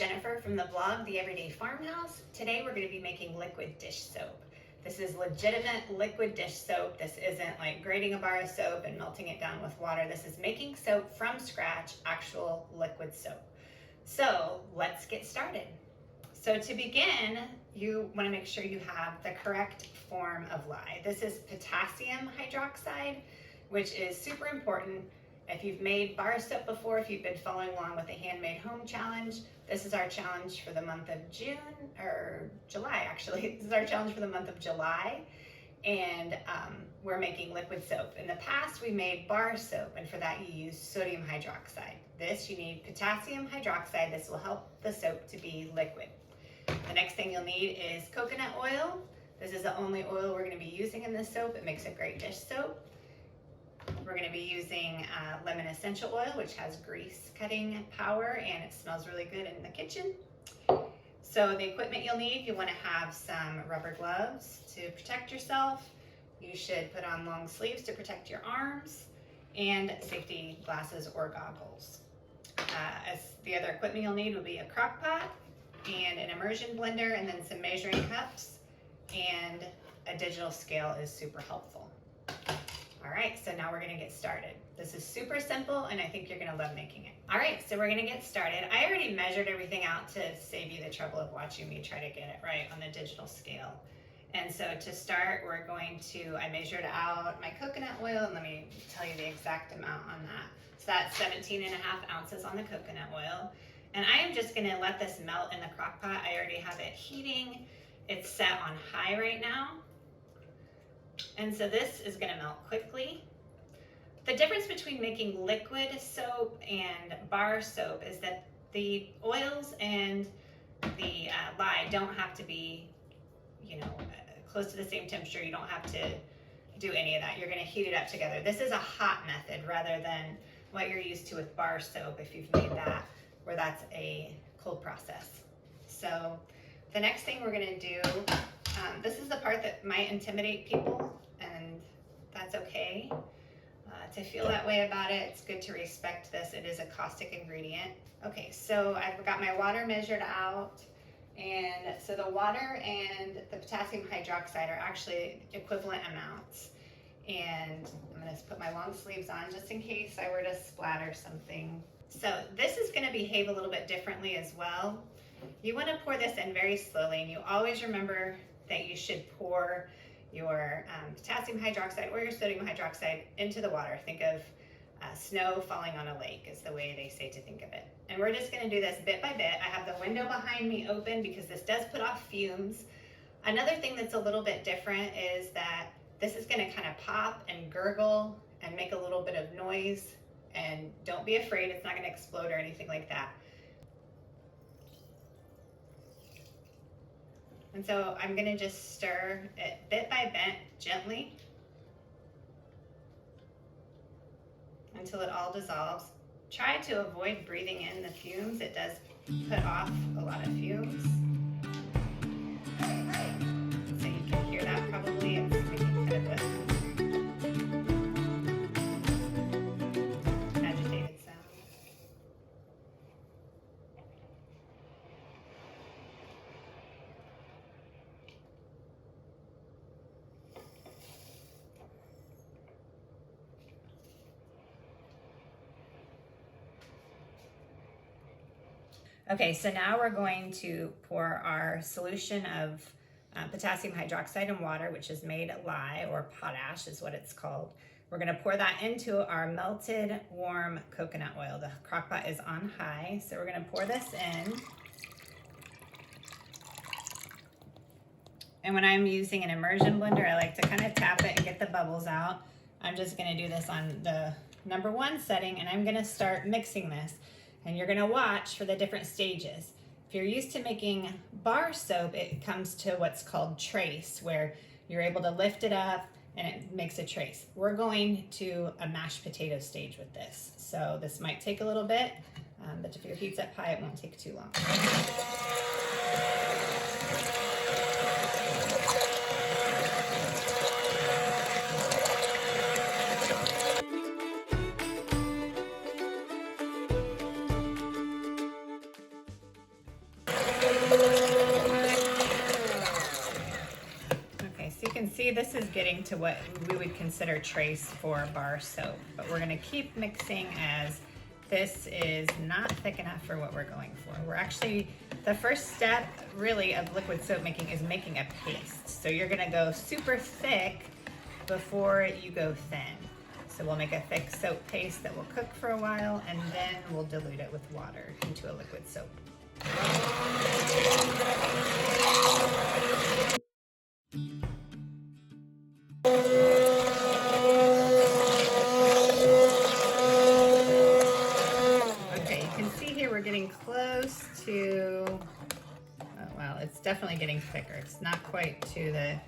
Jennifer from the blog The Everyday Farmhouse. Today we're going to be making liquid dish soap. This is legitimate liquid dish soap. This isn't like grating a bar of soap and melting it down with water. This is making soap from scratch, actual liquid soap. So let's get started. So to begin, you want to make sure you have the correct form of lye. This is potassium hydroxide, which is super important. If you've made bar soap before, if you've been following along with the Handmade Home Challenge, this is our challenge for the month of June, or July actually. This is our challenge for the month of July, and we're making liquid soap. In the past, we made bar soap, and for that you use sodium hydroxide. This, you need potassium hydroxide. This will help the soap to be liquid. The next thing you'll need is coconut oil. This is the only oil we're going to be using in this soap. It makes a great dish soap. We're going to be using lemon essential oil, which has grease cutting power, and it smells really good in the kitchen. So the equipment you'll need, you want to have some rubber gloves to protect yourself. You should put on long sleeves to protect your arms, and safety glasses or goggles. As the other equipment you'll need will be a crock pot and an immersion blender, and then some measuring cups, and a digital scale is super helpful. All right, so now we're gonna get started. This is super simple, and I think you're gonna love making it. All right, so we're gonna get started. I already measured everything out to save you the trouble of watching me try to get it right on the digital scale. And so to start, we're going to, I measured out my coconut oil, and let me tell you the exact amount on that. So that's 17.5 ounces on the coconut oil. And I am just gonna let this melt in the crock pot. I already have it heating. It's set on high right now. And so this is gonna melt quickly. The difference between making liquid soap and bar soap is that the oils and the lye don't have to be, close to the same temperature. You don't have to do any of that. You're gonna heat it up together. This is a hot method rather than what you're used to with bar soap, if you've made that, where that's a cold process. So the next thing we're gonna do, this is the part that might intimidate people, and that's okay. To feel that way about it, it's good to respect this. It is a caustic ingredient. Okay, so I've got my water measured out, and so the water and the potassium hydroxide are actually equivalent amounts. And I'm gonna put my long sleeves on just in case I were to splatter something. So this is gonna behave a little bit differently as well. You wanna pour this in very slowly, and you always remember that you should pour your potassium hydroxide or your sodium hydroxide into the water. Think of snow falling on a lake is the way they say to think of it. And we're just gonna do this bit by bit. I have the window behind me open because this does put off fumes. Another thing that's a little bit different is that this is gonna kind of pop and gurgle and make a little bit of noise. And don't be afraid, it's not gonna explode or anything like that. And so I'm gonna just stir it bit by bit, gently, until it all dissolves. Try to avoid breathing in the fumes. It does put off a lot of fumes. So you can hear that probably. It's making kind of a agitated sound. Okay, so now we're going to pour our solution of potassium hydroxide and water, which is made lye, or potash is what it's called. We're gonna pour that into our melted warm coconut oil. The crock pot is on high, so we're gonna pour this in. And when I'm using an immersion blender, I like to kind of tap it and get the bubbles out. I'm just gonna do this on the number 1 setting, and I'm gonna start mixing this. And you're gonna watch for the different stages. If you're used to making bar soap, it comes to what's called trace, where you're able to lift it up and it makes a trace. We're going to a mashed potato stage with this. So this might take a little bit, but if your heat's up high, it won't take too long. see, this is getting to what we would consider trace for bar soap, but we're gonna keep mixing as this is not thick enough for what we're going for. We're actually, the first step really of liquid soap making is making a paste. So you're gonna go super thick before you go thin. So we'll make a thick soap paste that will cook for a while, and then we'll dilute it with water into a liquid soap. Okay, you can see here we're getting close to, oh, well, it's definitely getting thicker. It's not quite to the,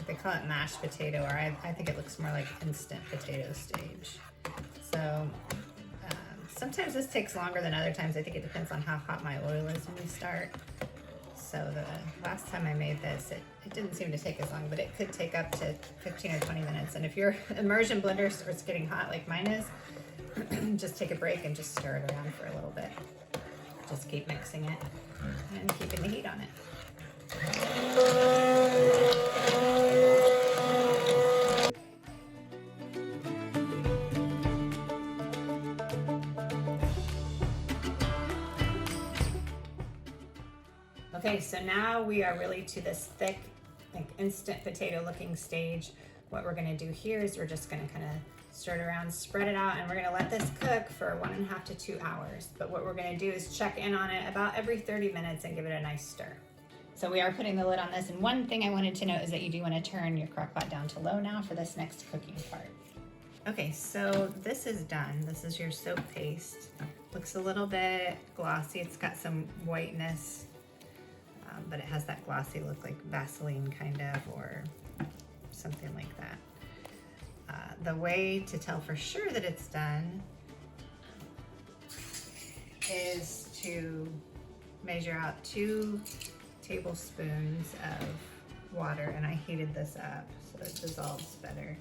they call it mashed potato, or I think it looks more like instant potato stage. So sometimes this takes longer than other times. I think it depends on how hot my oil is when we start. So the last time I made this, it didn't seem to take as long, but it could take up to 15 or 20 minutes. And if your immersion blender starts getting hot like mine is, just take a break and just stir it around for a little bit. Just keep mixing it and keeping the heat on it. Okay, so now we are really to this thick, like instant potato looking stage. What we're gonna do here is we're just gonna kind of stir it around, spread it out, and we're gonna let this cook for 1.5 to 2 hours. But what we're gonna do is check in on it about every 30 minutes and give it a nice stir. So we are putting the lid on this, and one thing I wanted to note is that you do wanna turn your crock pot down to low now for this next cooking part. Okay, so this is done. This is your soap paste. Looks a little bit glossy. It's got some whiteness, but it has that glossy look, like Vaseline kind of, or something like that. The way to tell for sure that it's done is to measure out 2 tablespoons of water, and I heated this up so it dissolves better.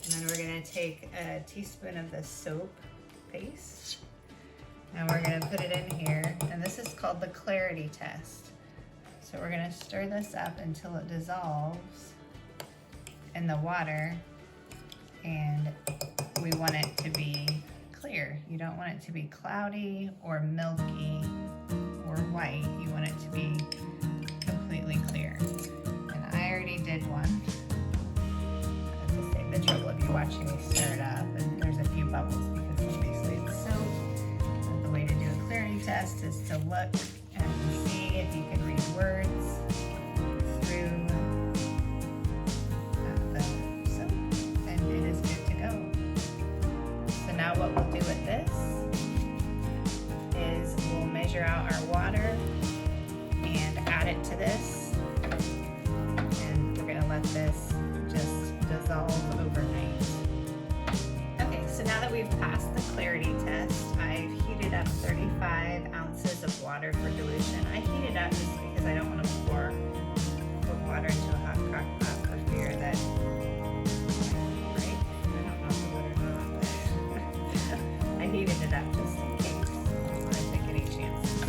And then we're gonna take a teaspoon of the soap paste, and we're gonna put it in here, and this is called the clarity test. So we're gonna stir this up until it dissolves in the water, and we want it to be clear. You don't want it to be cloudy or milky or white. You want it to be completely clear. And I already did one. To save the trouble of you watching me stir it up, and there's a few bubbles because obviously it's soap. But the way to do a clarity test is to look and see if you can read words through the soap, and it is good to go. So now what we'll do with this is we'll measure out our water and add it to this, and we're gonna let this just dissolve overnight. Okay, so now that we've passed the clarity test, I've heated up 35 ounces of water for dilution. I heat it up just because I don't want to put water into a hot crock pot for fear that it might break. I don't know if it would or not, but I heated it up just in case. I want to take any chances.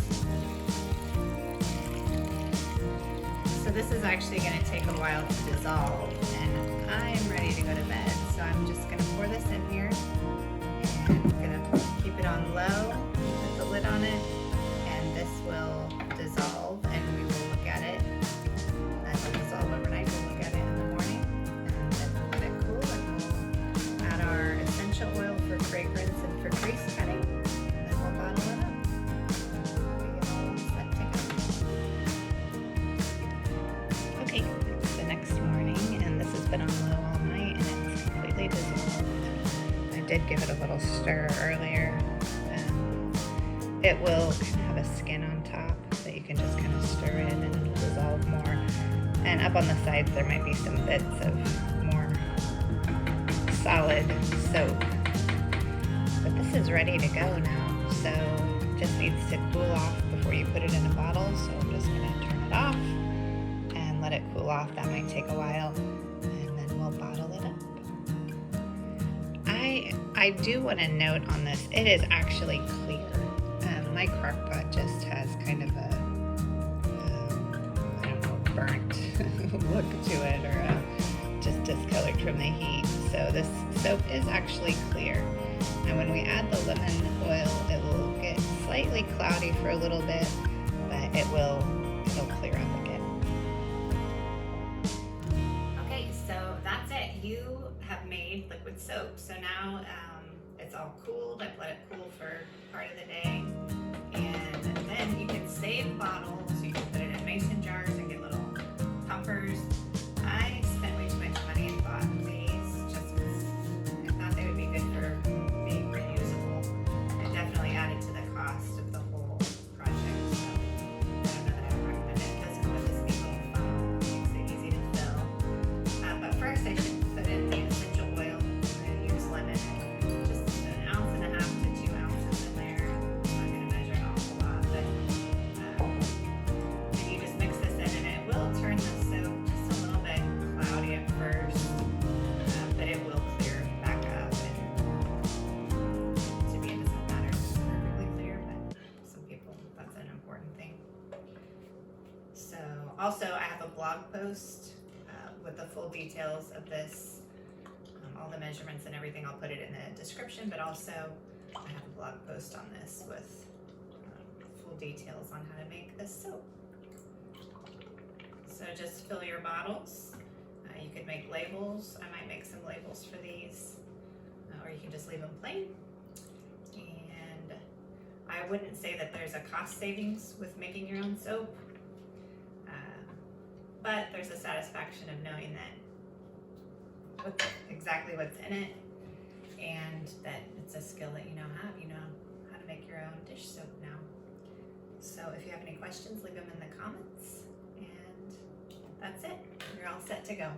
So this is actually going to take a while to dissolve, and I'm ready to go to bed. So I'm just going to pour this in here, and I'm going to keep it on low, put the lid on it, and this will dissolve, and we will look at it. That will dissolve overnight. We'll look at it in the morning, and then we'll let it cool, and we'll add our essential oil for fragrance and for grease cutting, and then we'll bottle it up. We get all set to go. Okay, it's the next morning, and this has been on low all night, and it's completely dissolved. I did give it a little stir earlier. It will kind of have a skin on top that you can just kind of stir in, and it'll dissolve more. And up on the sides there might be some bits of more solid soap. But this is ready to go now, so it just needs to cool off before you put it in a bottle. So I'm just going to turn it off and let it cool off. That might take a while, and then we'll bottle it up. I do want to note on this, it is actually clear. My crock pot just has kind of a, I don't know, burnt look to it, or removed from the heat. So this soap is actually clear. And when we add the lemon oil, it will get slightly cloudy for a little bit, but it'll clear up again. Okay, so that's it. You have made liquid soap. So now it's all cooled. I've let it cool for part of the day. And then you can save bottles. You can put it in mason jars and get little pumpers. I spent way too much money and bought these just because I thought they would be good for being reusable. It definitely added to the cost of the whole project. So I don't know that I would recommend it. It does come with this neat little funnel. Makes it easy to fill. But first I should put in the essential oil. I'm going to use lemon. Just 1.5 ounces to 2 ounces in there. I'm not going to measure an awful lot, but then you just mix this in and it will turn the soap just a little bit cloudy at first, but it will clear back up. And to me, it doesn't matter if it's perfectly clear, but some people, that's an important thing. So also I have a blog post with the full details of this, all the measurements and everything. I'll put it in the description, but also I have a blog post on this with full details on how to make this soap. So just fill your bottles. You could make labels. I might make some labels for these, or you can just leave them plain. And I wouldn't say that there's a cost savings with making your own soap, but there's a satisfaction of knowing that exactly what's in it, and that it's a skill that you know how to make your own dish soap now. So if you have any questions, leave them in the comments, and that's it. You're all set to go.